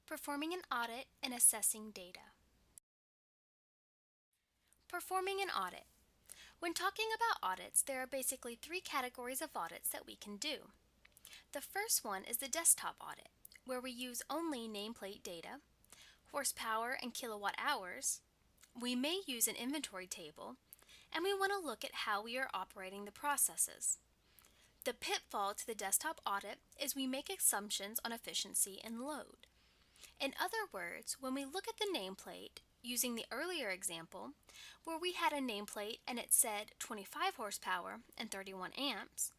Performing an audit and assessing data. Performing an audit. When talking about audits, there are basically three categories of audits that we can do. The first one is the desktop audit, where we use only nameplate data, horsepower and kilowatt hours. We may use an inventory table, and we want to look at how we are operating the processes. The pitfall to the desktop audit is we make assumptions on efficiency and load. In other words, when we look at the nameplate, using the earlier example, where we had a nameplate and it said 25 horsepower and 31 amps,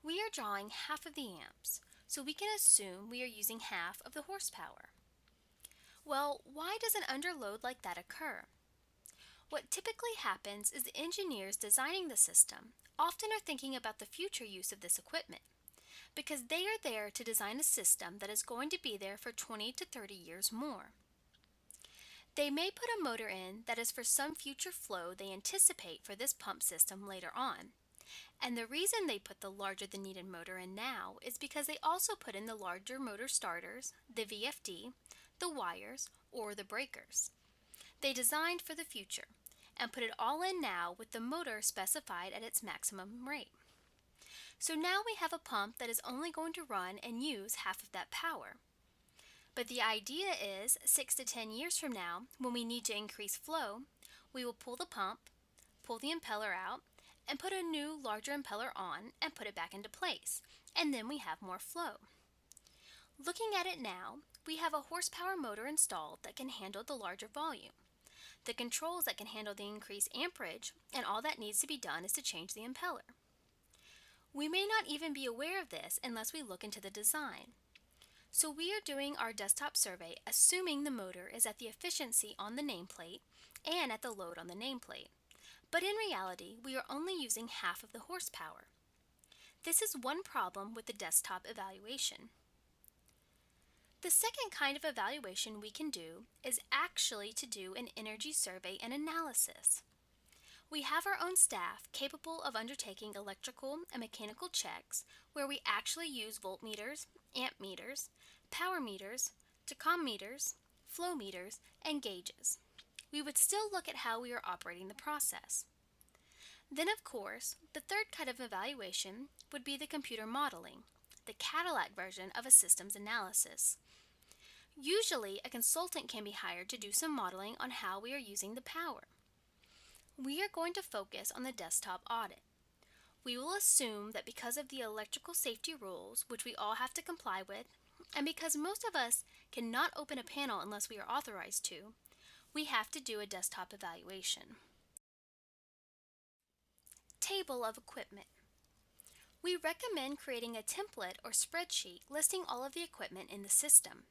we are drawing half of the amps, so we can assume we are using half of the horsepower. Well, why does an underload like that occur? What typically happens is the engineers designing the system often are thinking about the future use of this equipment, because they are there to design a system that is going to be there for 20 to 30 years more. They may put a motor in that is for some future flow they anticipate for this pump system later on. And the reason they put the larger than needed motor in now is because they also put in the larger motor starters, the VFD, the wires, or the breakers. They designed for the future and put it all in now with the motor specified at its maximum rate. So now we have a pump that is only going to run and use half of that power. But the idea is 6 to 10 years from now, when we need to increase flow, we will pull the pump, pull the impeller out, and put a new larger impeller on and put it back into place, and then we have more flow. Looking at it now, we have a horsepower motor installed that can handle the larger volume, the controls that can handle the increased amperage, and all that needs to be done is to change the impeller. We may not even be aware of this unless we look into the design. So we are doing our desktop survey assuming the motor is at the efficiency on the nameplate and at the load on the nameplate. But in reality, we are only using half of the horsepower. This is one problem with the desktop evaluation. The second kind of evaluation we can do is actually to do an energy survey and analysis. We have our own staff capable of undertaking electrical and mechanical checks where we actually use voltmeters, amp meters, power meters, tacom meters, flow meters, and gauges. We would still look at how we are operating the process. Then, of course, the third kind of evaluation would be the computer modeling, the Cadillac version of a systems analysis. Usually, a consultant can be hired to do some modeling on how we are using the power. We are going to focus on the desktop audit. We will assume that because of the electrical safety rules, which we all have to comply with, and because most of us cannot open a panel unless we are authorized to, we have to do a desktop evaluation. Table of equipment. We recommend creating a template or spreadsheet listing all of the equipment in the system.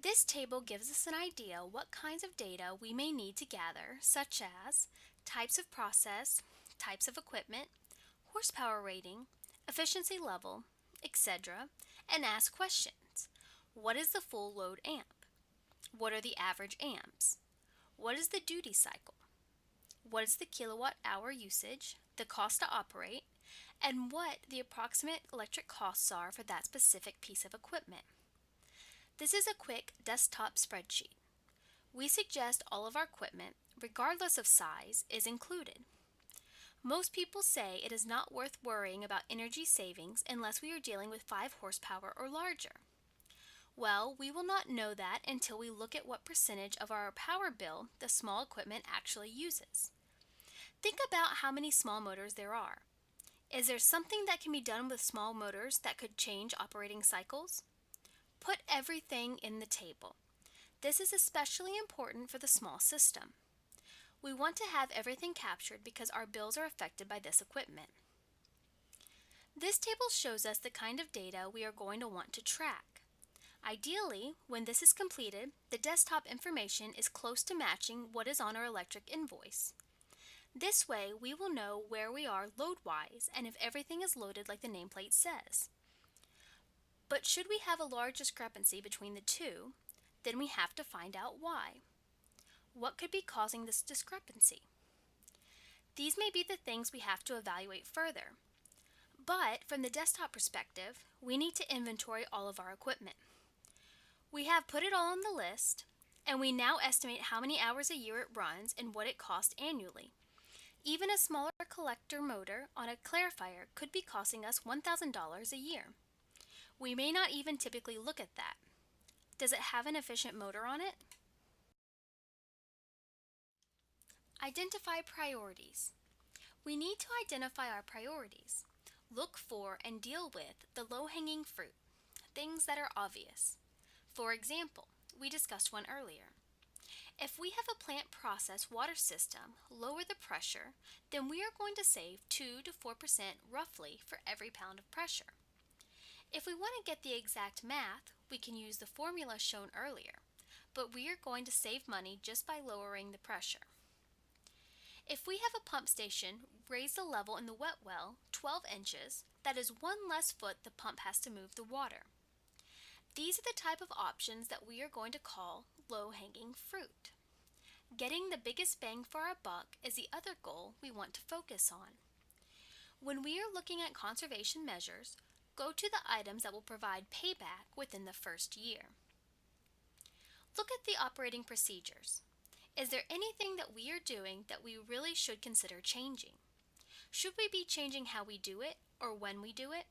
This table gives us an idea what kinds of data we may need to gather, such as types of process, types of equipment, horsepower rating, efficiency level, etc., and ask questions. What is the full load amp? What are the average amps? What is the duty cycle? What is the kilowatt hour usage, the cost to operate, and what the approximate electric costs are for that specific piece of equipment? This is a quick desktop spreadsheet. We suggest all of our equipment, regardless of size, is included. Most people say it is not worth worrying about energy savings unless we are dealing with 5 horsepower or larger. Well, we will not know that until we look at what percentage of our power bill the small equipment actually uses. Think about how many small motors there are. Is there something that can be done with small motors that could change operating cycles? Put everything in the table. This is especially important for the small system. We want to have everything captured because our bills are affected by this equipment. This table shows us the kind of data we are going to want to track. Ideally, when this is completed, the desktop information is close to matching what is on our electric invoice. This way, we will know where we are load-wise and if everything is loaded like the nameplate says. But should we have a large discrepancy between the two, then we have to find out why. What could be causing this discrepancy? These may be the things we have to evaluate further. But from the desktop perspective, we need to inventory all of our equipment. We have put it all on the list, and we now estimate how many hours a year it runs and what it costs annually. Even a smaller collector motor on a clarifier could be costing us $1,000 a year. We may not even typically look at that. Does it have an efficient motor on it? Identify priorities. We need to identify our priorities. Look for and deal with the low-hanging fruit, things that are obvious. For example, we discussed one earlier. If we have a plant process water system lower the pressure, then we are going to save 2 to 4% roughly for every pound of pressure. If we want to get the exact math, we can use the formula shown earlier, but we are going to save money just by lowering the pressure. If we have a pump station raise the level in the wet well 12 inches, that is one less foot the pump has to move the water. These are the type of options that we are going to call low-hanging fruit. Getting the biggest bang for our buck is the other goal we want to focus on. When we are looking at conservation measures, go to the items that will provide payback within the first year. Look at the operating procedures. Is there anything that we are doing that we really should consider changing? Should we be changing how we do it or when we do it?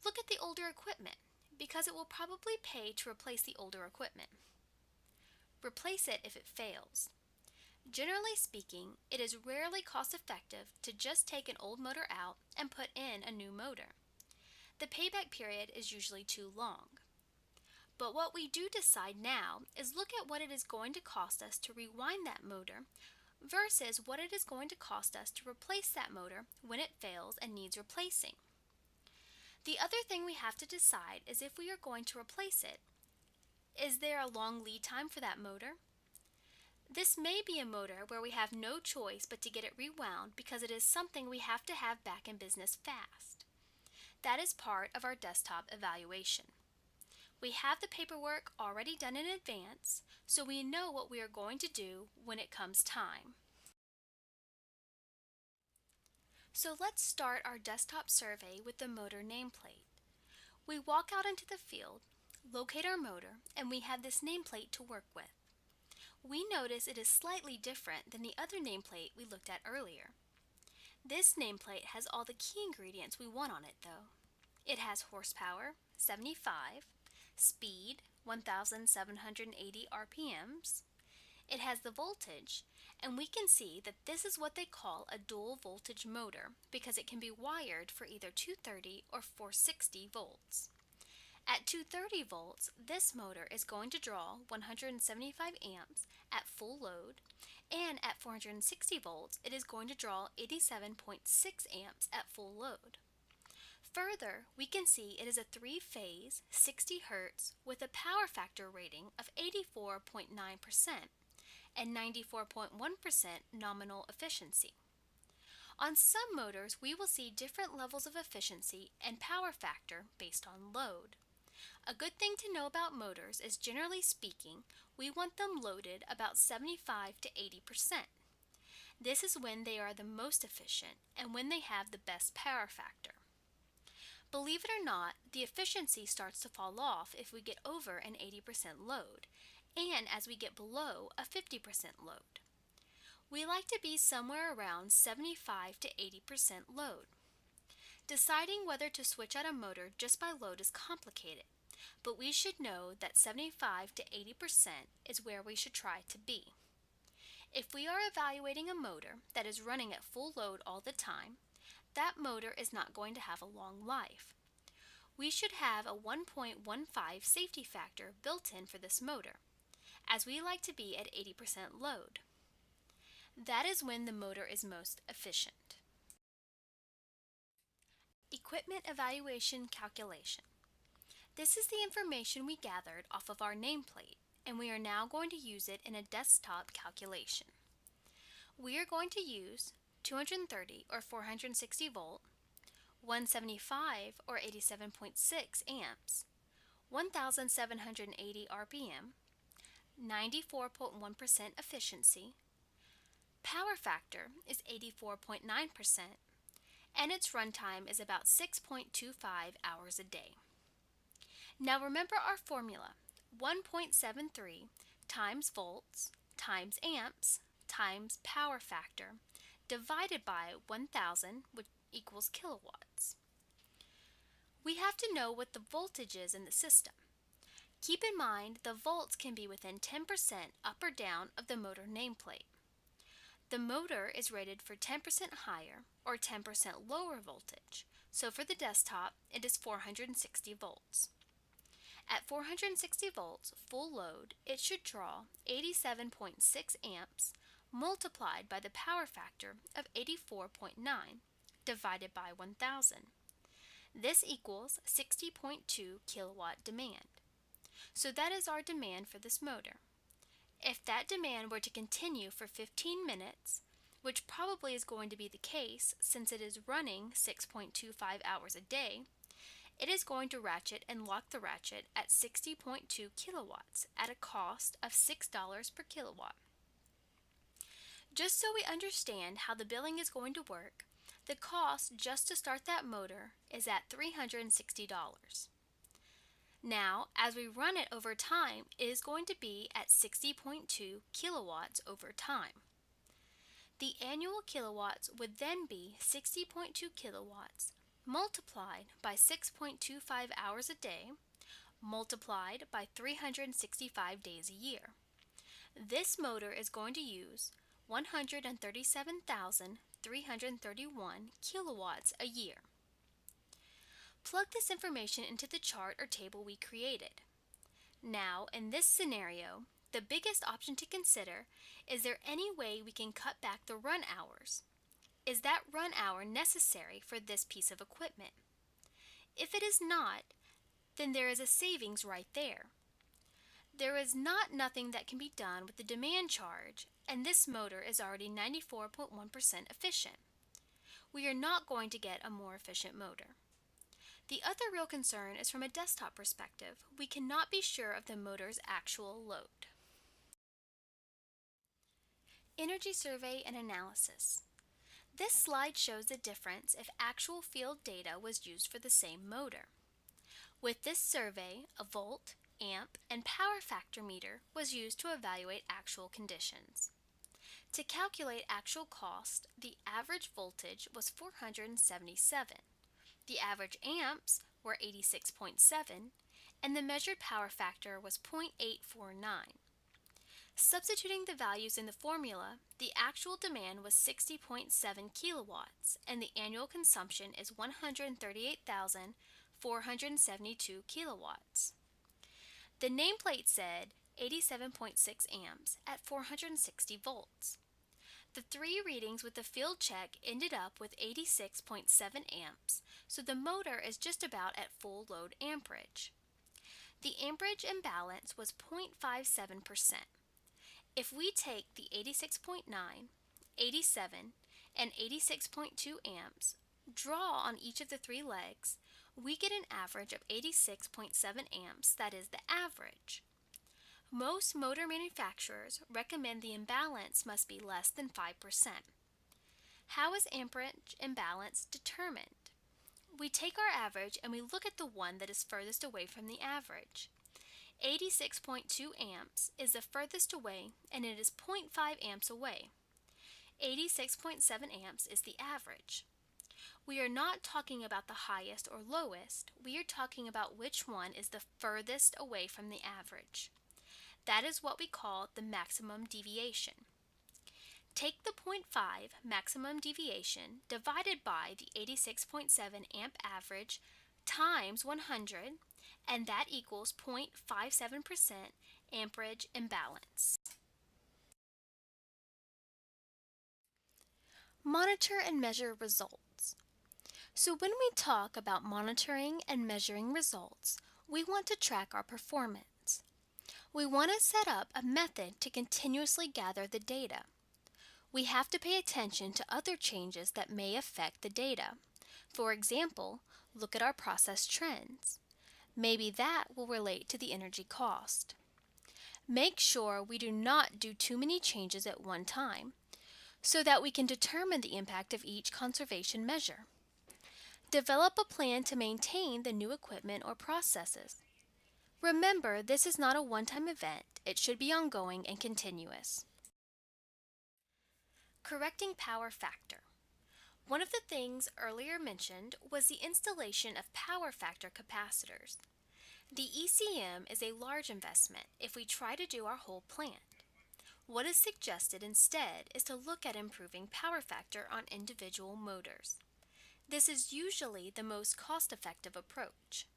Look at the older equipment, because it will probably pay to replace the older equipment. Replace it if it fails. Generally speaking, it is rarely cost-effective to just take an old motor out and put in a new motor. The payback period is usually too long. But what we do decide now is look at what it is going to cost us to rewind that motor versus what it is going to cost us to replace that motor when it fails and needs replacing. The other thing we have to decide is if we are going to replace it. Is there a long lead time for that motor? This may be a motor where we have no choice but to get it rewound because it is something we have to have back in business fast. That is part of our desktop evaluation. We have the paperwork already done in advance, so we know what we are going to do when it comes time. So let's start our desktop survey with the motor nameplate. We walk out into the field, locate our motor, and we have this nameplate to work with. We notice it is slightly different than the other nameplate we looked at earlier. This nameplate has all the key ingredients we want on it though. It has horsepower, 75, speed, 1,780 RPMs. It has the voltage, and we can see that this is what they call a dual voltage motor because it can be wired for either 230 or 460 volts. At 230 volts, this motor is going to draw 175 amps at full load, and at 460 volts, it is going to draw 87.6 amps at full load. Further, we can see it is a three-phase, 60 Hz with a power factor rating of 84.9% and 94.1% nominal efficiency. On some motors, we will see different levels of efficiency and power factor based on load. A good thing to know about motors is, generally speaking, we want them loaded about 75 to 80%. This is when they are the most efficient and when they have the best power factor. Believe it or not, the efficiency starts to fall off if we get over an 80% load, and as we get below a 50% load. We like to be somewhere around 75 to 80% load. Deciding whether to switch out a motor just by load is complicated, but we should know that 75 to 80% is where we should try to be. If we are evaluating a motor that is running at full load all the time, that motor is not going to have a long life. We should have a 1.15 safety factor built in for this motor, as we like to be at 80% load. That is when the motor is most efficient. Equipment evaluation calculation. This is the information we gathered off of our nameplate, and we are now going to use it in a desktop calculation. We are going to use 230 or 460 volt, 175 or 87.6 amps, 1,780 RPM, 94.1% efficiency, power factor is 84.9%, and its runtime is about 6.25 hours a day. Now remember our formula. 1.73 times volts times amps times power factor divided by 1000, which equals kilowatts. We have to know what the voltage is in the system. Keep in mind the volts can be within 10% up or down of the motor nameplate. The motor is rated for 10% higher or 10% lower voltage, so for the desktop it is 460 volts. At 460 volts full load, it should draw 87.6 amps multiplied by the power factor of 84.9 divided by 1000. This equals 60.2 kilowatt demand. So that is our demand for this motor. If that demand were to continue for 15 minutes, which probably is going to be the case since it is running 6.25 hours a day, it is going to ratchet and lock the ratchet at 60.2 kilowatts at a cost of $6 per kilowatt. Just so we understand how the billing is going to work, the cost just to start that motor is at $360. Now, as we run it over time, it is going to be at 60.2 kilowatts over time. The annual kilowatts would then be 60.2 kilowatts multiplied by 6.25 hours a day multiplied by 365 days a year. This motor is going to use 137,331 kilowatts a year. Plug this information into the chart or table we created. Now, in this scenario, the biggest option to consider is there any way we can cut back the run hours? Is that run hour necessary for this piece of equipment? If it is not, then there is a savings right there. There is nothing that can be done with the demand charge, and this motor is already 94.1% efficient. We are not going to get a more efficient motor. The other real concern is from a desktop perspective. We cannot be sure of the motor's actual load. Energy survey and analysis. This slide shows the difference if actual field data was used for the same motor. With this survey, a volt, amp, and power factor meter was used to evaluate actual conditions. To calculate actual cost, the average voltage was 477. The average amps were 86.7, and the measured power factor was 0.849. Substituting the values in the formula, the actual demand was 60.7 kilowatts, and the annual consumption is 138,472 kilowatts. The nameplate said 87.6 amps at 460 volts. The three readings with the field check ended up with 86.7 amps, so the motor is just about at full load amperage. The amperage imbalance was 0.57%. If we take the 86.9, 87, and 86.2 amps, draw on each of the three legs, we get an average of 86.7 amps, that is the average. Most motor manufacturers recommend the imbalance must be less than 5%. How is amperage imbalance determined? We take our average and we look at the one that is furthest away from the average. 86.2 amps is the furthest away and it is 0.5 amps away. 86.7 amps is the average. We are not talking about the highest or lowest, we are talking about which one is the furthest away from the average. That is what we call the maximum deviation. Take the 0.5 maximum deviation divided by the 86.7 amp average times 100, and that equals 0.57% amperage imbalance. Monitor and measure results. So when we talk about monitoring and measuring results, we want to track our performance. We want to set up a method to continuously gather the data. We have to pay attention to other changes that may affect the data. For example, look at our process trends. Maybe that will relate to the energy cost. Make sure we do not do too many changes at one time, so that we can determine the impact of each conservation measure. Develop a plan to maintain the new equipment or processes. Remember, this is not a one-time event. It should be ongoing and continuous. Correcting power factor. One of the things earlier mentioned was the installation of power factor capacitors. The ECM is a large investment if we try to do our whole plant. What is suggested instead is to look at improving power factor on individual motors. This is usually the most cost-effective approach.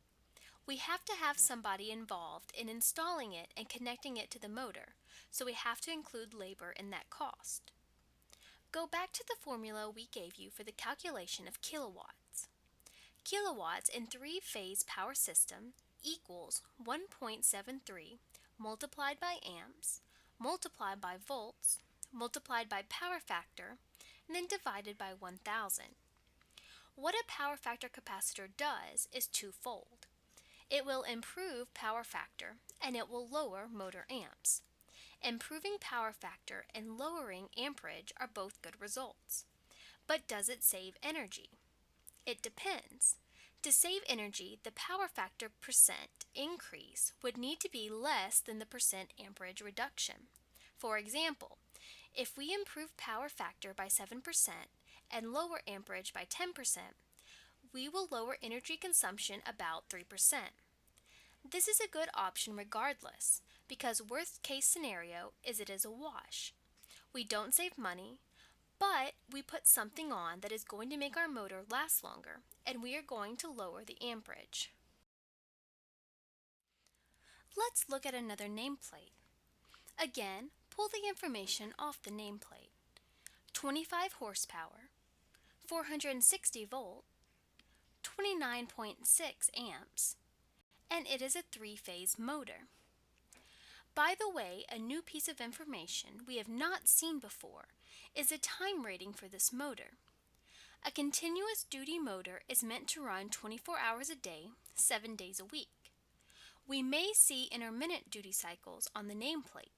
We have to have somebody involved in installing it and connecting it to the motor, so we have to include labor in that cost. Go back to the formula we gave you for the calculation of kilowatts. Kilowatts in three-phase power system equals 1.73 multiplied by amps, multiplied by volts, multiplied by power factor, and then divided by 1000. What a power factor capacitor does is twofold. It will improve power factor and it will lower motor amps. Improving power factor and lowering amperage are both good results. But does it save energy? It depends. To save energy, the power factor percent increase would need to be less than the percent amperage reduction. For example, if we improve power factor by 7% and lower amperage by 10%, we will lower energy consumption about 3%. This is a good option regardless, because worst case scenario is it is a wash. We don't save money, but we put something on that is going to make our motor last longer, and we are going to lower the amperage. Let's look at another nameplate. Again, pull the information off the nameplate. 25 horsepower, 460 volt, 29.6 amps, and it is a three-phase motor. By the way, a new piece of information we have not seen before is a time rating for this motor. A continuous duty motor is meant to run 24 hours a day, 7 days a week. We may see intermittent duty cycles on the nameplate.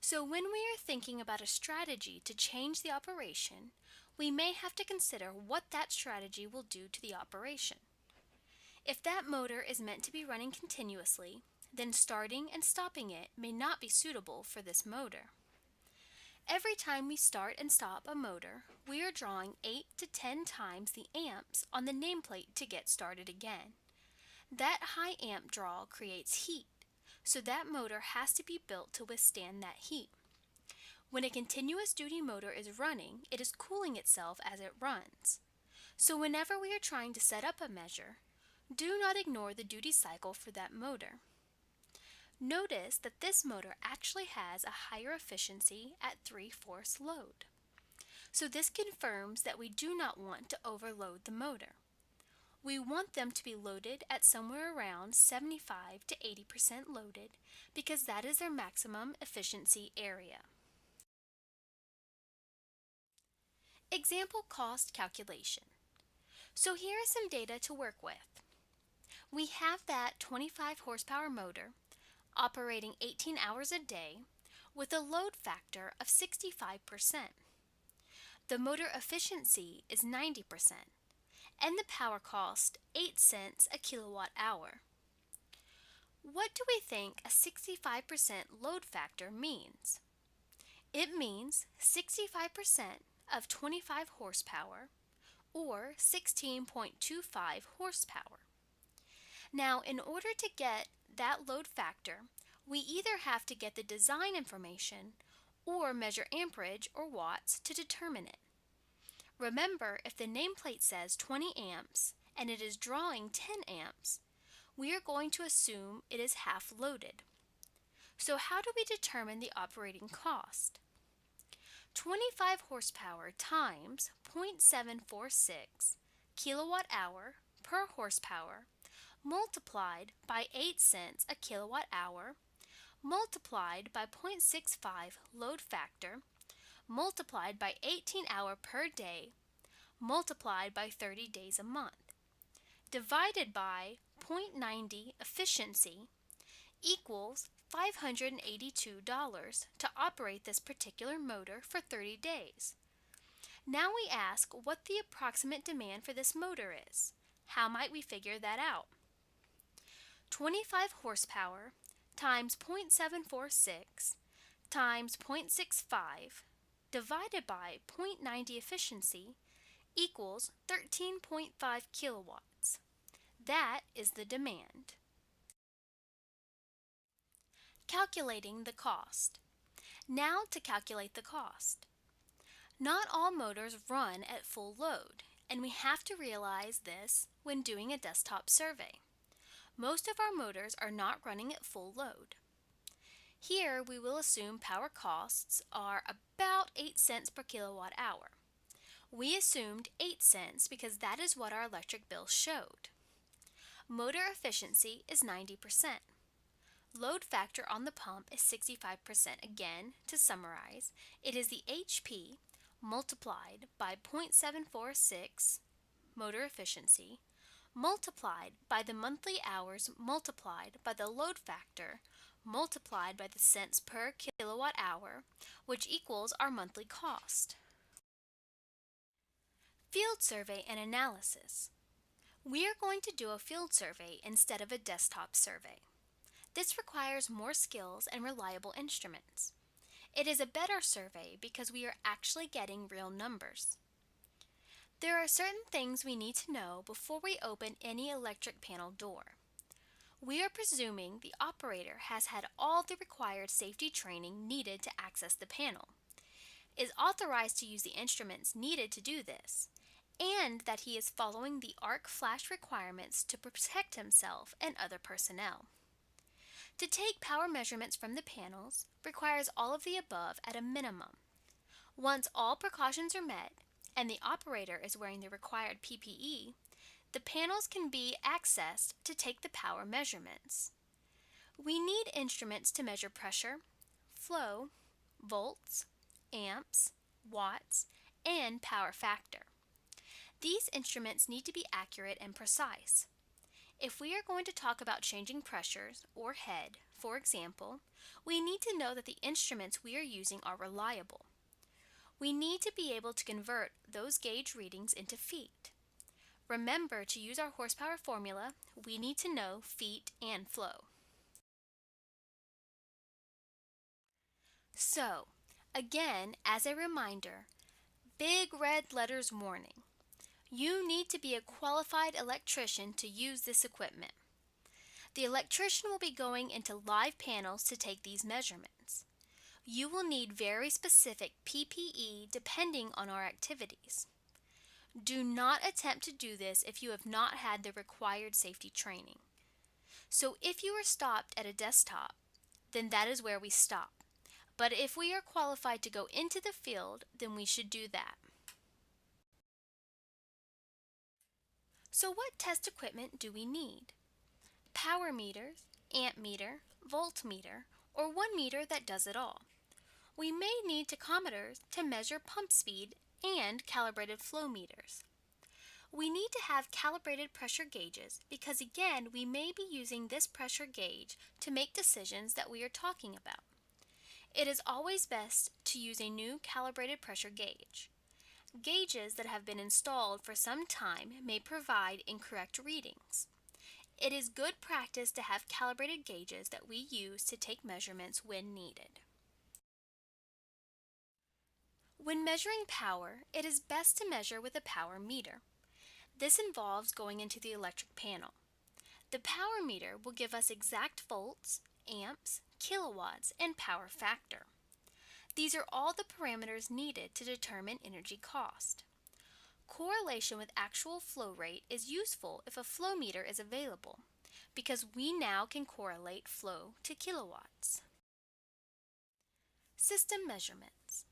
So when we are thinking about a strategy to change the operation, we may have to consider what that strategy will do to the operation. If that motor is meant to be running continuously, then starting and stopping it may not be suitable for this motor. Every time we start and stop a motor, we are drawing 8 to 10 times the amps on the nameplate to get started again. That high amp draw creates heat, so that motor has to be built to withstand that heat. When a continuous duty motor is running, it is cooling itself as it runs. So whenever we are trying to set up a measure, do not ignore the duty cycle for that motor. Notice that this motor actually has a higher efficiency at 3/4 load. So this confirms that we do not want to overload the motor. We want them to be loaded at somewhere around 75 to 80% loaded because that is their maximum efficiency area. Example cost calculation. So here is some data to work with. We have that 25 horsepower motor operating 18 hours a day with a load factor of 65%. The motor efficiency is 90%, and the power cost 8 cents a kilowatt hour. What do we think a 65% load factor means? It means 65% of 25 horsepower or 16.25 horsepower. Now, in order to get that load factor, we either have to get the design information or measure amperage or watts to determine it. Remember, if the nameplate says 20 amps and it is drawing 10 amps, we are going to assume it is half loaded. So how do we determine the operating cost? 25 horsepower times 0.746 kilowatt hour per horsepower multiplied by 8 cents a kilowatt hour multiplied by 0.65 load factor multiplied by 18 hour per day multiplied by 30 days a month divided by 0.90 efficiency equals $582 to operate this particular motor for 30 days. Now we ask what the approximate demand for this motor is. How might we figure that out? 25 horsepower times 0.746 times 0.65 divided by 0.90 efficiency equals 13.5 kilowatts. That is the demand. Calculating the cost. Now to calculate the cost. Not all motors run at full load, and we have to realize this when doing a desktop survey. Most of our motors are not running at full load. Here we will assume power costs are about 8 cents per kilowatt hour. We assumed 8 cents because that is what our electric bill showed. Motor efficiency is 90%. Load factor on the pump is 65%. Again, to summarize, it is the HP multiplied by 0.746 motor efficiency multiplied by the monthly hours multiplied by the load factor multiplied by the cents per kilowatt hour, which equals our monthly cost. Field survey and analysis. We are going to do a field survey instead of a desktop survey. This requires more skills and reliable instruments. It is a better survey because we are actually getting real numbers. There are certain things we need to know before we open any electric panel door. We are presuming the operator has had all the required safety training needed to access the panel, is authorized to use the instruments needed to do this, and that he is following the arc flash requirements to protect himself and other personnel. To take power measurements from the panels requires all of the above at a minimum. Once all precautions are met and the operator is wearing the required PPE, the panels can be accessed to take the power measurements. We need instruments to measure pressure, flow, volts, amps, watts, and power factor. These instruments need to be accurate and precise. If we are going to talk about changing pressures or head, for example, we need to know that the instruments we are using are reliable. We need to be able to convert those gauge readings into feet. Remember to use our horsepower formula, we need to know feet and flow. So, again, as a reminder, big red letters warning. You need to be a qualified electrician to use this equipment. The electrician will be going into live panels to take these measurements. You will need very specific PPE depending on our activities. Do not attempt to do this if you have not had the required safety training. So if you are stopped at a desktop, then that is where we stop. But if we are qualified to go into the field, then we should do that. So what test equipment do we need? Power meters, amp meter, voltmeter, or one meter that does it all. We may need tachometers to measure pump speed and calibrated flow meters. We need to have calibrated pressure gauges because again, we may be using this pressure gauge to make decisions that we are talking about. It is always best to use a new calibrated pressure gauge. Gauges that have been installed for some time may provide incorrect readings. It is good practice to have calibrated gauges that we use to take measurements when needed. When measuring power, it is best to measure with a power meter. This involves going into the electric panel. The power meter will give us exact volts, amps, kilowatts, and power factor. These are all the parameters needed to determine energy cost. Correlation with actual flow rate is useful if a flow meter is available, because we now can correlate flow to kilowatts. System measurements.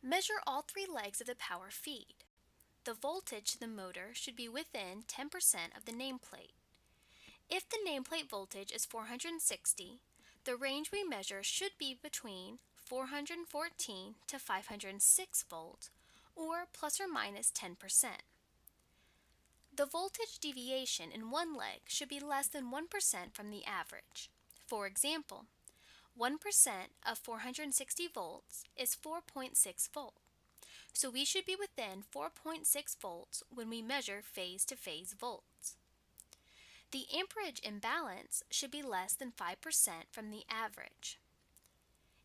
Measure all three legs of the power feed. The voltage to the motor should be within 10% of the nameplate. If the nameplate voltage is 460, the range we measure should be between 414 to 506 volts, or plus or minus 10%. The voltage deviation in one leg should be less than 1% from the average. For example, 1% of 460 volts is 4.6 volts, so we should be within 4.6 volts when we measure phase-to-phase volts. The amperage imbalance should be less than 5% from the average.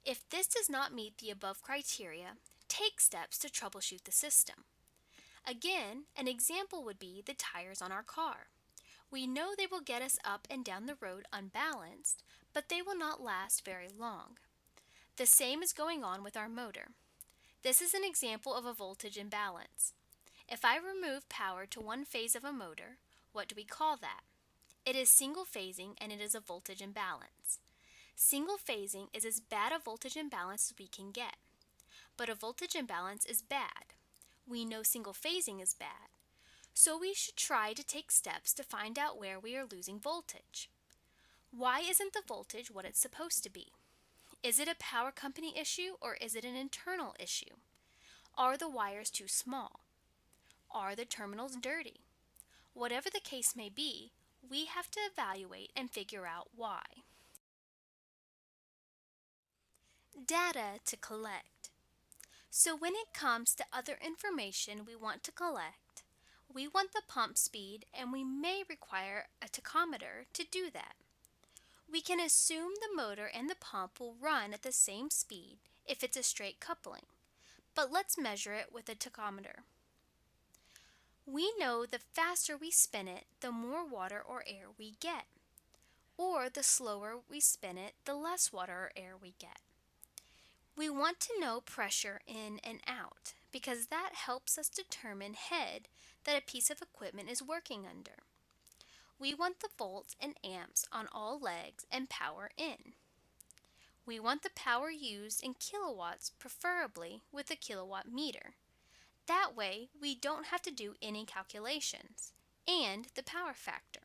If this does not meet the above criteria, take steps to troubleshoot the system. Again, an example would be the tires on our car. We know they will get us up and down the road unbalanced, but they will not last very long. The same is going on with our motor. This is an example of a voltage imbalance. If I remove power to one phase of a motor, what do we call that? It is single phasing and it is a voltage imbalance. Single phasing is as bad a voltage imbalance as we can get. But a voltage imbalance is bad. We know single phasing is bad. So we should try to take steps to find out where we are losing voltage. Why isn't the voltage what it's supposed to be? Is it a power company issue or is it an internal issue? Are the wires too small? Are the terminals dirty? Whatever the case may be, we have to evaluate and figure out why. Data to collect. So when it comes to other information we want to collect, we want the pump speed and we may require a tachometer to do that. We can assume the motor and the pump will run at the same speed if it's a straight coupling, but let's measure it with a tachometer. We know the faster we spin it, the more water or air we get, or the slower we spin it, the less water or air we get. We want to know pressure in and out because that helps us determine head that a piece of equipment is working under. We want the volts and amps on all legs and power in. We want the power used in kilowatts, preferably with a kilowatt meter. That way we don't have to do any calculations, and the power factor.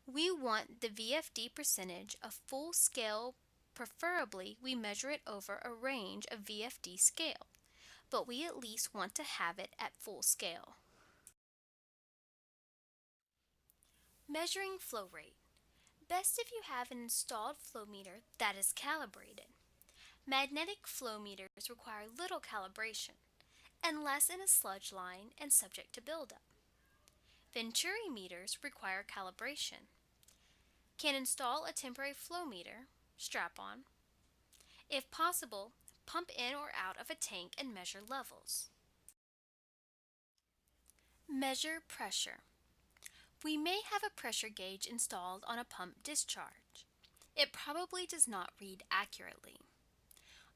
We want the VFD percentage of full scale. Preferably, we measure it over a range of VFD scale, but we at least want to have it at full scale. Measuring flow rate. Best if you have an installed flow meter that is calibrated. Magnetic flow meters require little calibration, unless in a sludge line and subject to buildup. Venturi meters require calibration. Can install a temporary flow meter, strap-on. If possible, pump in or out of a tank and measure levels. Measure pressure. We may have a pressure gauge installed on a pump discharge. It probably does not read accurately.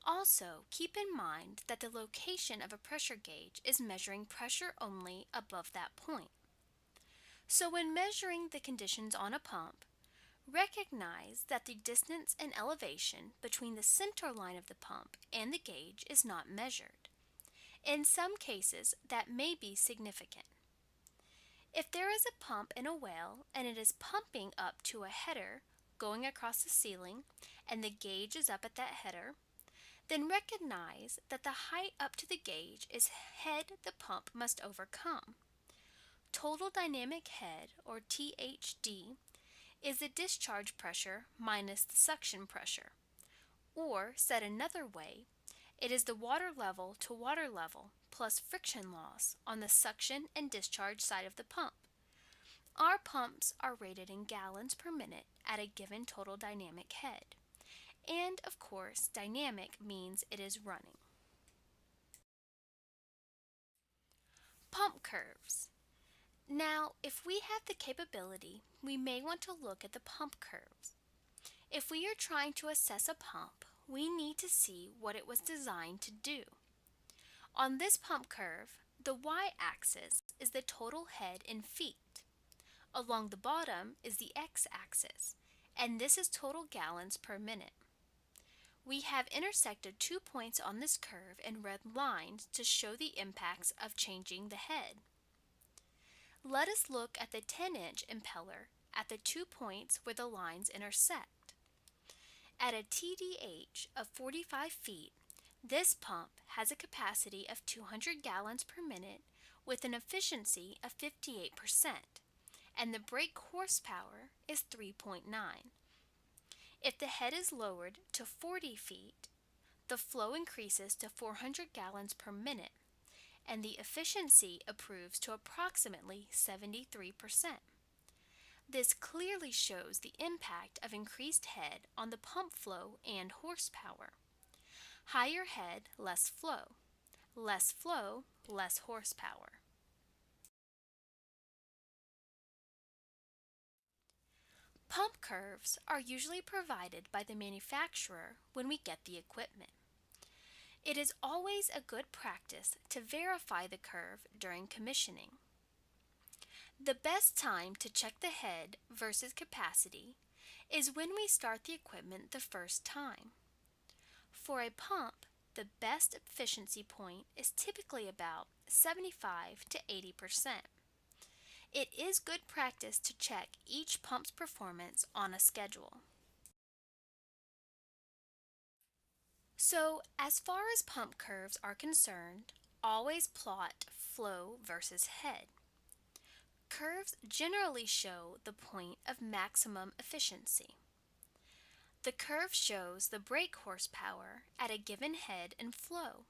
Also, keep in mind that the location of a pressure gauge is measuring pressure only above that point. So when measuring the conditions on a pump, recognize that the distance and elevation between the center line of the pump and the gauge is not measured. In some cases, that may be significant. If there is a pump in a well and it is pumping up to a header going across the ceiling and the gauge is up at that header, then recognize that the height up to the gauge is head the pump must overcome. Total dynamic head, or THD, is the discharge pressure minus the suction pressure. Or, said another way, it is the water level to water level plus friction loss on the suction and discharge side of the pump. Our pumps are rated in gallons per minute at a given total dynamic head. And, of course, dynamic means it is running. Pump curves. Now, if we have the capability, we may want to look at the pump curves. If we are trying to assess a pump, we need to see what it was designed to do. On this pump curve, the y-axis is the total head in feet. Along the bottom is the x-axis, and this is total gallons per minute. We have intersected 2 points on this curve in red lines to show the impacts of changing the head. Let us look at the 10-inch impeller at the 2 points where the lines intersect. At a TDH of 45 feet, this pump has a capacity of 200 gallons per minute with an efficiency of 58%, and the brake horsepower is 3.9. If the head is lowered to 40 feet, the flow increases to 400 gallons per minute, and the efficiency improves to approximately 73%. This clearly shows the impact of increased head on the pump flow and horsepower. Higher head, less flow. Less flow, less horsepower. Pump curves are usually provided by the manufacturer when we get the equipment. It is always a good practice to verify the curve during commissioning. The best time to check the head versus capacity is when we start the equipment the first time. For a pump, the best efficiency point is typically about 75 to 80%. It is good practice to check each pump's performance on a schedule. So, as far as pump curves are concerned, always plot flow versus head. Curves generally show the point of maximum efficiency. The curve shows the brake horsepower at a given head and flow.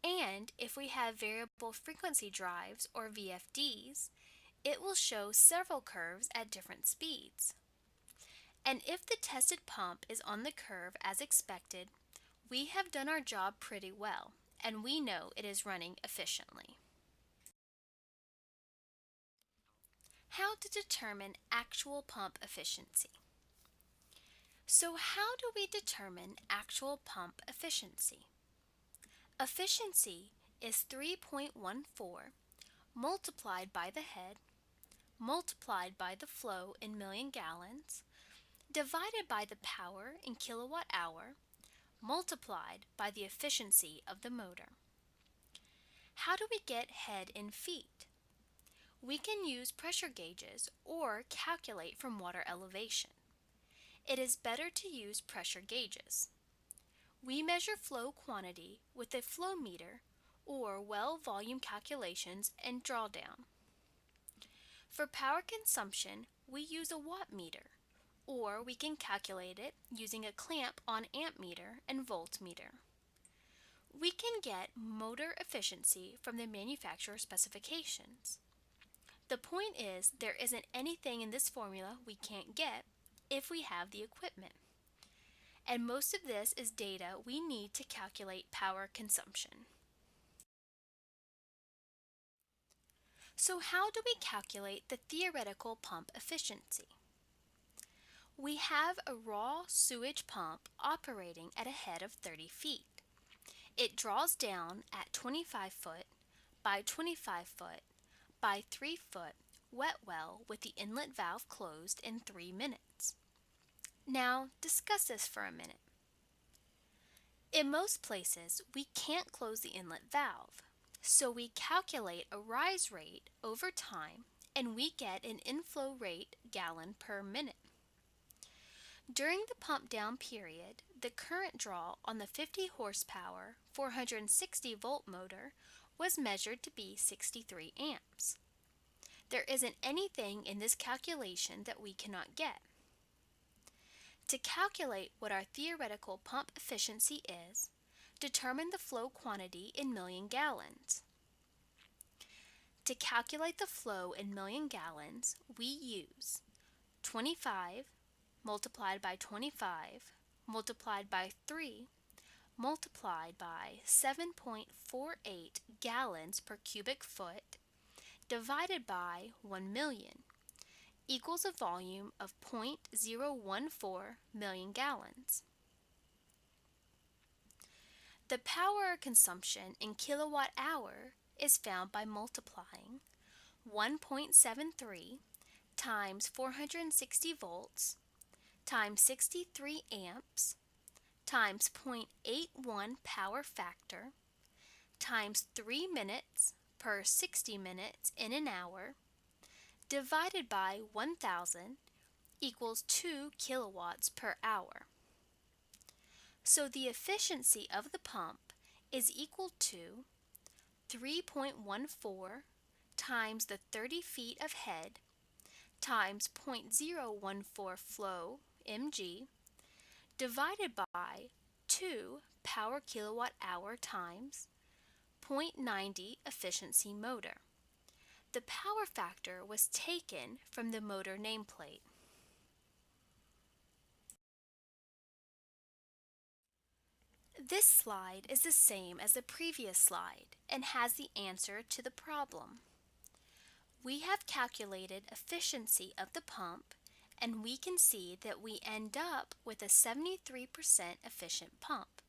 And if we have variable frequency drives or VFDs, it will show several curves at different speeds. And if the tested pump is on the curve as expected, we have done our job pretty well, and we know it is running efficiently. How to determine actual pump efficiency. So how do we determine actual pump efficiency? Efficiency is 3.14 multiplied by the head, multiplied by the flow in million gallons, divided by the power in kilowatt hour, multiplied by the efficiency of the motor. How do we get head in feet? We can use pressure gauges or calculate from water elevation. It is better to use pressure gauges. We measure flow quantity with a flow meter or well volume calculations and drawdown. For power consumption, we use a watt meter, or we can calculate it using a clamp on amp meter and voltmeter. We can get motor efficiency from the manufacturer specifications. The point is, there isn't anything in this formula we can't get if we have the equipment. And most of this is data we need to calculate power consumption. So how do we calculate the theoretical pump efficiency? We have a raw sewage pump operating at a head of 30 feet. It draws down at 25 foot by 25 foot by 3 foot wet well with the inlet valve closed in 3 minutes. Now discuss this for a minute. In most places, we can't close the inlet valve, so we calculate a rise rate over time and we get an inflow rate gallon per minute. During the pump down period, the current draw on the 50 horsepower 460 volt motor was measured to be 63 amps. There isn't anything in this calculation that we cannot get. To calculate what our theoretical pump efficiency is, determine the flow quantity in million gallons. To calculate the flow in million gallons, we use 25 multiplied by 25 multiplied by 3 multiplied by 7.48 gallons per cubic foot divided by 1 million equals a volume of 0.014 million gallons. The power consumption in kilowatt hour is found by multiplying 1.73 times 460 volts times 63 amps times 0.81 power factor times 3 minutes per 60 minutes in an hour divided by 1000 equals 2 kilowatts per hour. So the efficiency of the pump is equal to 3.14 times the 30 feet of head times 0.014 flow mg divided by 2 power kilowatt hour times 0.90 efficiency motor. the power factor was taken from the motor nameplate. This slide is the same as the previous slide and has the answer to the problem. We have calculated efficiency of the pump, and we can see that we end up with a 73% efficient pump.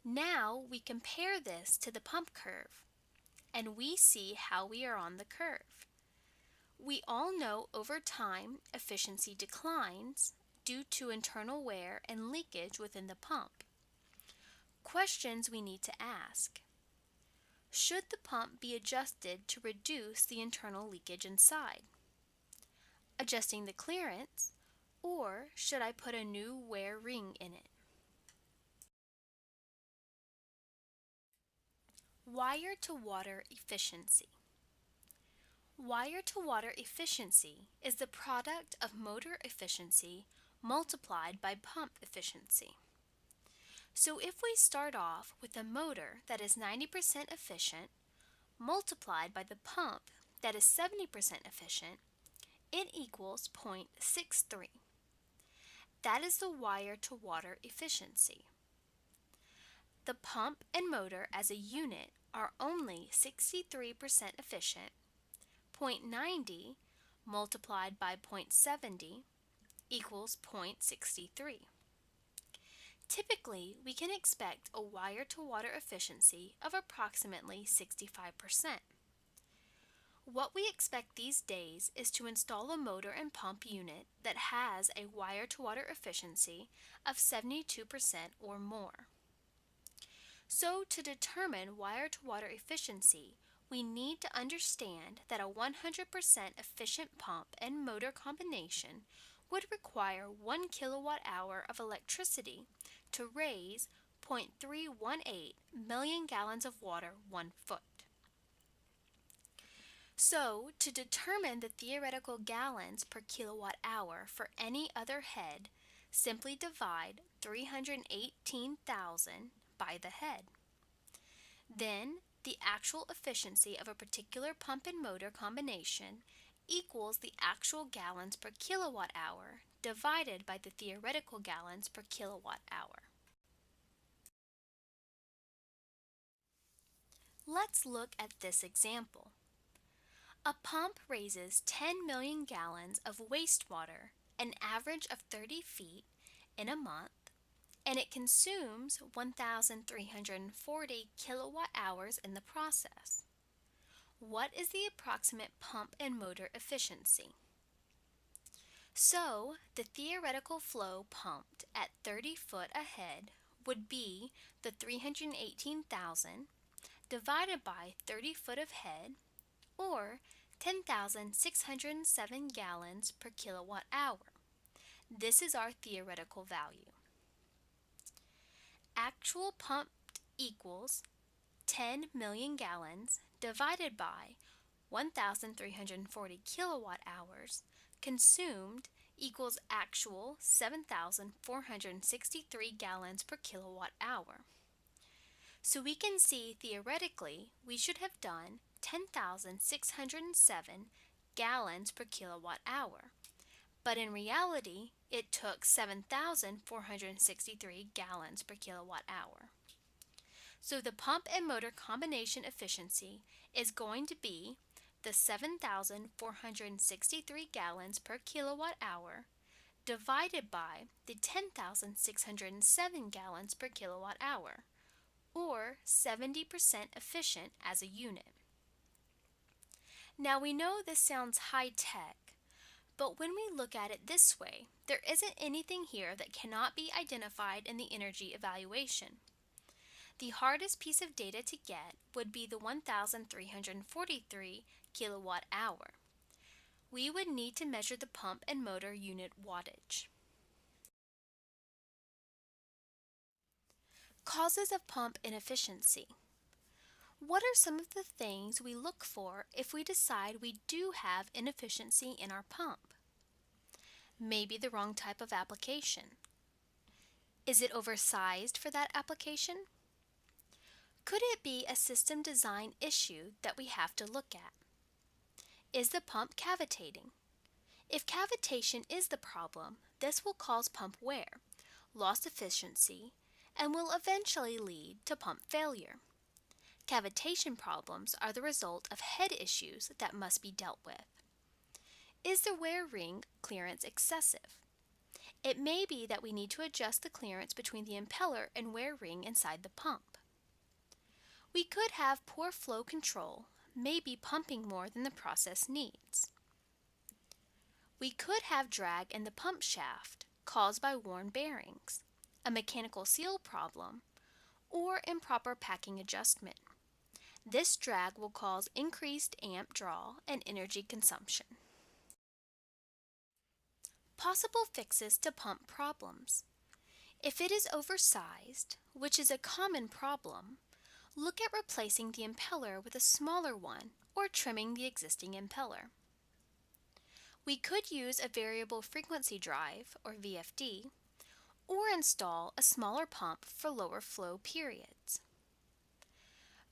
Now we compare this to the pump curve, and we see how we are on the curve. We all know over time efficiency declines due to internal wear and leakage within the pump. Questions we need to ask. Should the pump be adjusted to reduce the internal leakage inside? Adjusting the clearance, or should I put a new wear ring in it? Wire to water efficiency. Wire to water efficiency is the product of motor efficiency multiplied by pump efficiency. So if we start off with a motor that is 90% efficient multiplied by the pump that is 70% efficient, it equals 0.63. That is the wire to water efficiency. The pump and motor as a unit are only 63% efficient. 0.90 multiplied by 0.70 equals 0.63. Typically, we can expect a wire to water efficiency of approximately 65%. What we expect these days is to install a motor and pump unit that has a wire to water efficiency of 72% or more. So to determine wire to water efficiency, we need to understand that a 100% efficient pump and motor combination would require 1 kilowatt hour of electricity to raise 0.318 million gallons of water 1 foot. So, to determine the theoretical gallons per kilowatt hour for any other head, simply divide 318,000 by the head. Then, the actual efficiency of a particular pump and motor combination equals the actual gallons per kilowatt hour divided by the theoretical gallons per kilowatt hour. Let's look at this example. A pump raises 10 million gallons of wastewater, an average of 30 feet, in a month, and it consumes 1,340 kilowatt hours in the process. What is the approximate pump and motor efficiency? So, the theoretical flow pumped at 30 foot ahead would be the 318,000 divided by 30 foot of head, or 10,607 gallons per kilowatt hour. This is our theoretical value. Actual pumped equals 10 million gallons divided by 1,340 kilowatt hours consumed equals actual 7,463 gallons per kilowatt hour. So we can see theoretically we should have done 10,607 gallons per kilowatt hour, but in reality it took 7,463 gallons per kilowatt hour. So the pump and motor combination efficiency is going to be the 7,463 gallons per kilowatt hour divided by the 10,607 gallons per kilowatt hour, or 70% efficient as a unit. Now we know this sounds high-tech, but when we look at it this way, there isn't anything here that cannot be identified in the energy evaluation. The hardest piece of data to get would be the 1,343 kilowatt hour. We would need to measure the pump and motor unit wattage. Causes of pump inefficiency. What are some of the things we look for if we decide we do have inefficiency in our pump? Maybe the wrong type of application. Is it oversized for that application? Could it be a system design issue that we have to look at? Is the pump cavitating? If cavitation is the problem, this will cause pump wear, lost efficiency, and will eventually lead to pump failure. Cavitation problems are the result of head issues that must be dealt with. Is the wear ring clearance excessive? It may be that we need to adjust the clearance between the impeller and wear ring inside the pump. We could have poor flow control, maybe pumping more than the process needs. We could have drag in the pump shaft caused by worn bearings, a mechanical seal problem, or improper packing adjustment. This drag will cause increased amp draw and energy consumption. Possible fixes to pump problems. If it is oversized, which is a common problem, look at replacing the impeller with a smaller one or trimming the existing impeller. We could use a variable frequency drive, or VFD, or install a smaller pump for lower flow periods.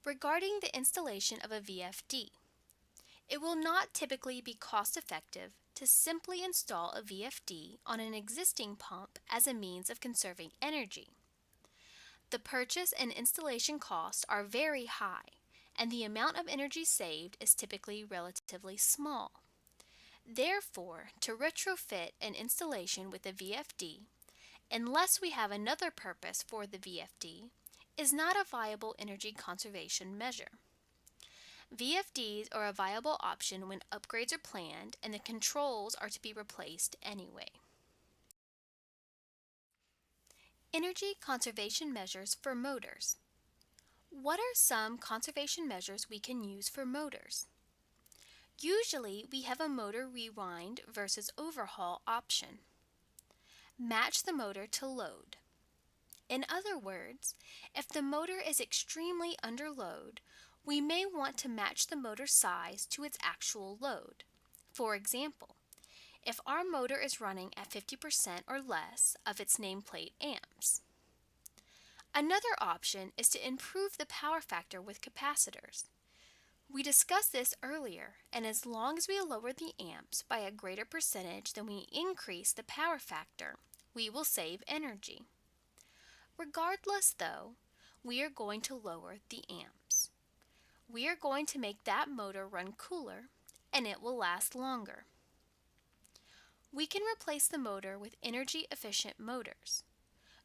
Regarding the installation of a VFD, it will not typically be cost-effective to simply install a VFD on an existing pump as a means of conserving energy. The purchase and installation costs are very high, and the amount of energy saved is typically relatively small. Therefore, to retrofit an installation with a VFD, unless we have another purpose for the VFD, is not a viable energy conservation measure. VFDs are a viable option when upgrades are planned and the controls are to be replaced anyway. Energy conservation measures for motors. What are some conservation measures we can use for motors? Usually, we have a motor rewind versus overhaul option. Match the motor to load. In other words, if the motor is extremely under load, we may want to match the motor size to its actual load. For example, if our motor is running at 50% or less of its nameplate amps. Another option is to improve the power factor with capacitors. We discussed this earlier, and as long as we lower the amps by a greater percentage than we increase the power factor, we will save energy. Regardless, though, we are going to lower the amps. We are going to make that motor run cooler, and it will last longer. We can replace the motor with energy-efficient motors.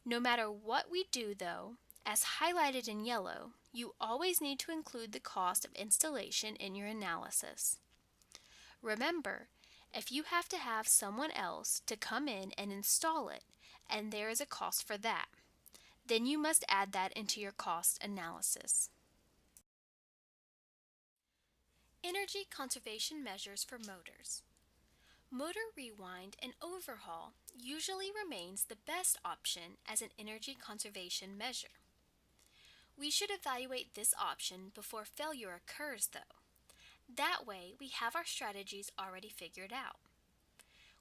No matter what we do, though, as highlighted in yellow, you always need to include the cost of installation in your analysis. Remember, if you have to have someone else to come in and install it, and there is a cost for that, then you must add that into your cost analysis. Energy conservation measures for motors. Motor rewind and overhaul usually remains the best option as an energy conservation measure. We should evaluate this option before failure occurs, though. That way, we have our strategies already figured out.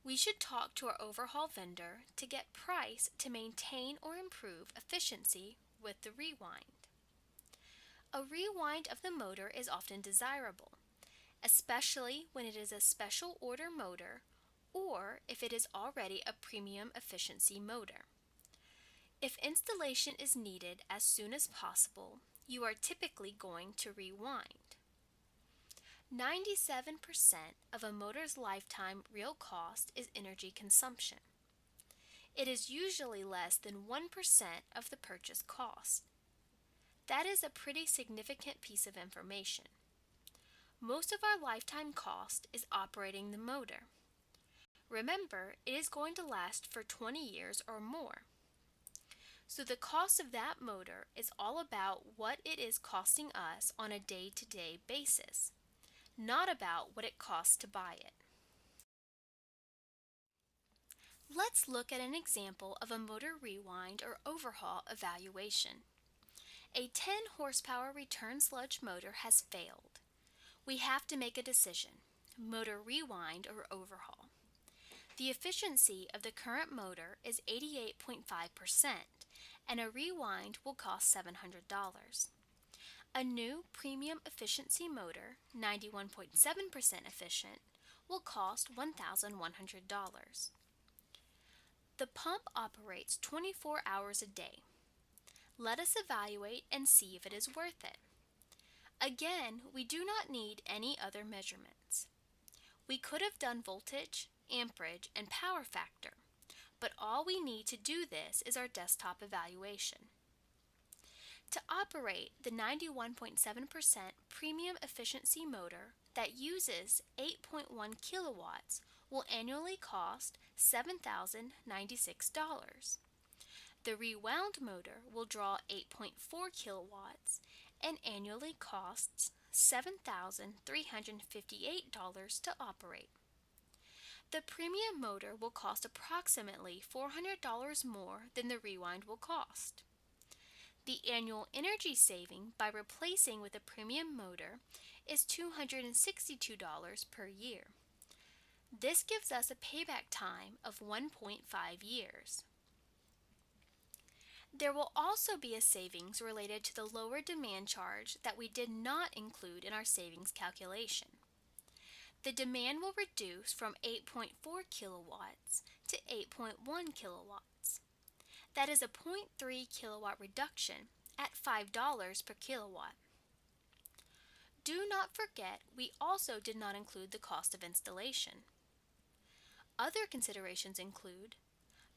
We should talk to our overhaul vendor to get price to maintain or improve efficiency with the rewind. A rewind of the motor is often desirable, especially when it is a special order motor or if it is already a premium efficiency motor. If installation is needed as soon as possible, you are typically going to rewind. 97% of a motor's lifetime real cost is energy consumption. It is usually less than 1% of the purchase cost. That is a pretty significant piece of information. Most of our lifetime cost is operating the motor. Remember, it is going to last for 20 years or more. So the cost of that motor is all about what it is costing us on a day-to-day basis, not about what it costs to buy it. Let's look at an example of a motor rewind or overhaul evaluation. A 10 horsepower return sludge motor has failed. We have to make a decision, motor rewind or overhaul. The efficiency of the current motor is 88.5%, and a rewind will cost $700. A new premium efficiency motor, 91.7% efficient, will cost $1,100. The pump operates 24 hours a day. Let us evaluate and see if it is worth it. Again, we do not need any other measurements. We could have done voltage, amperage, and power factor, but all we need to do this is our desktop evaluation. To operate the 91.7% premium efficiency motor that uses 8.1 kilowatts will annually cost $7,096. The rewound motor will draw 8.4 kilowatts and annually costs $7,358 to operate. The premium motor will cost approximately $400 more than the rewind will cost. The annual energy saving by replacing with a premium motor is $262 per year. This gives us a payback time of 1.5 years. There will also be a savings related to the lower demand charge that we did not include in our savings calculation. The demand will reduce from 8.4 kilowatts to 8.1 kilowatts. That is a 0.3 kilowatt reduction at $5 per kilowatt. Do not forget we also did not include the cost of installation. Other considerations include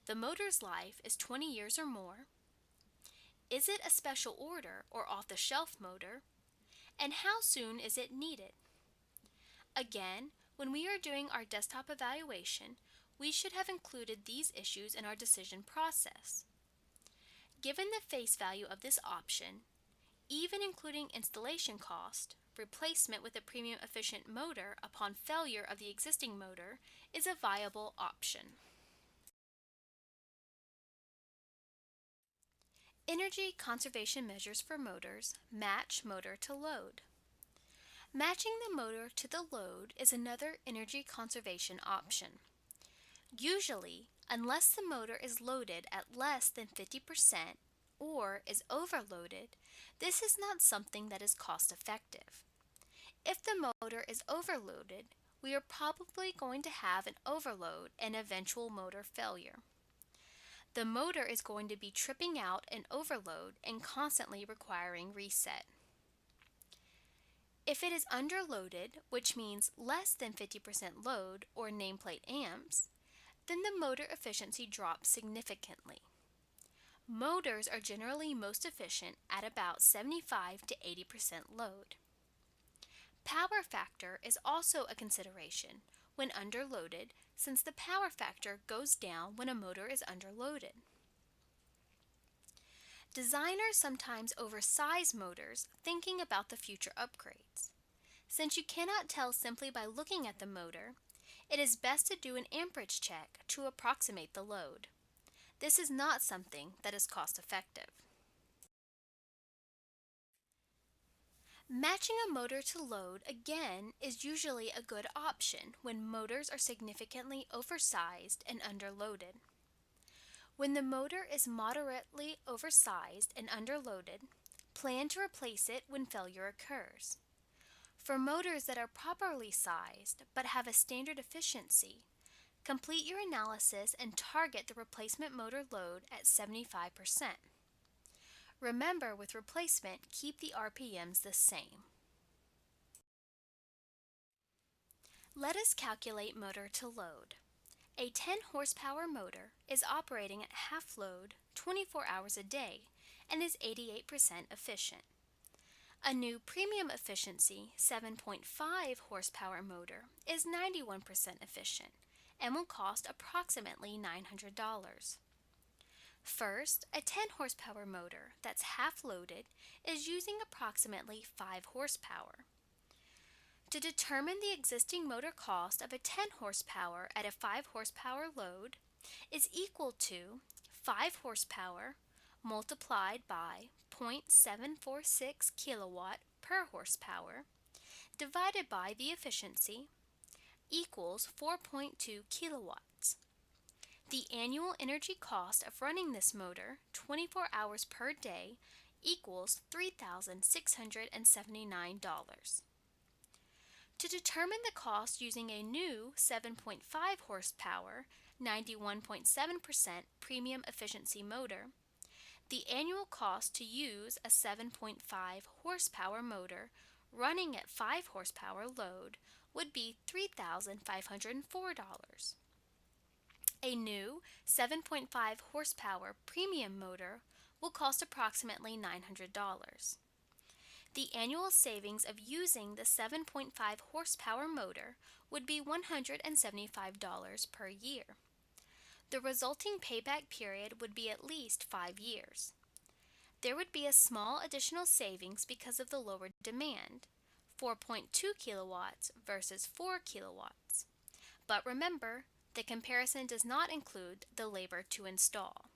the motor's life is 20 years or more. Is it a special order or off-the-shelf motor? And how soon is it needed? Again, when we are doing our desktop evaluation, we should have included these issues in our decision process. Given the face value of this option, even including installation cost, replacement with a premium efficient motor upon failure of the existing motor is a viable option. Energy conservation measures for motors match motor to load. Matching the motor to the load is another energy conservation option. Usually, unless the motor is loaded at less than 50% or is overloaded, this is not something that is cost effective. If the motor is overloaded, we are probably going to have an overload and eventual motor failure. The motor is going to be tripping out an overload and constantly requiring reset. If it is underloaded, which means less than 50% load or nameplate amps, then the motor efficiency drops significantly. Motors are generally most efficient at about 75 to 80% load. Power factor is also a consideration when underloaded, since the power factor goes down when a motor is underloaded. Designers sometimes oversize motors thinking about the future upgrades. Since you cannot tell simply by looking at the motor, it is best to do an amperage check to approximate the load. This is not something that is cost effective. Matching a motor to load again is usually a good option when motors are significantly oversized and underloaded. When the motor is moderately oversized and underloaded, plan to replace it when failure occurs. For motors that are properly sized but have a standard efficiency, complete your analysis and target the replacement motor load at 75%. Remember, with replacement, keep the RPMs the same. Let us calculate motor to load. A 10 horsepower motor is operating at half load 24 hours a day and is 88% efficient. A new premium efficiency 7.5 horsepower motor is 91% efficient and will cost approximately $900. First, a 10 horsepower motor that's half loaded is using approximately 5 horsepower. To determine the existing motor cost of a 10 horsepower at a 5 horsepower load is equal to 5 horsepower multiplied by 0.746 kilowatt per horsepower divided by the efficiency equals 4.2 kilowatts. The annual energy cost of running this motor 24 hours per day equals $3,679. To determine the cost using a new 7.5 horsepower, 91.7% premium efficiency motor, the annual cost to use a 7.5 horsepower motor running at 5 horsepower load would be $3,504. A new 7.5 horsepower premium motor will cost approximately $900. The annual savings of using the 7.5 horsepower motor would be $175 per year. The resulting payback period would be at least 5 years. There would be a small additional savings because of the lower demand, 4.2 kilowatts versus 4 kilowatts. But remember, the comparison does not include the labor to install.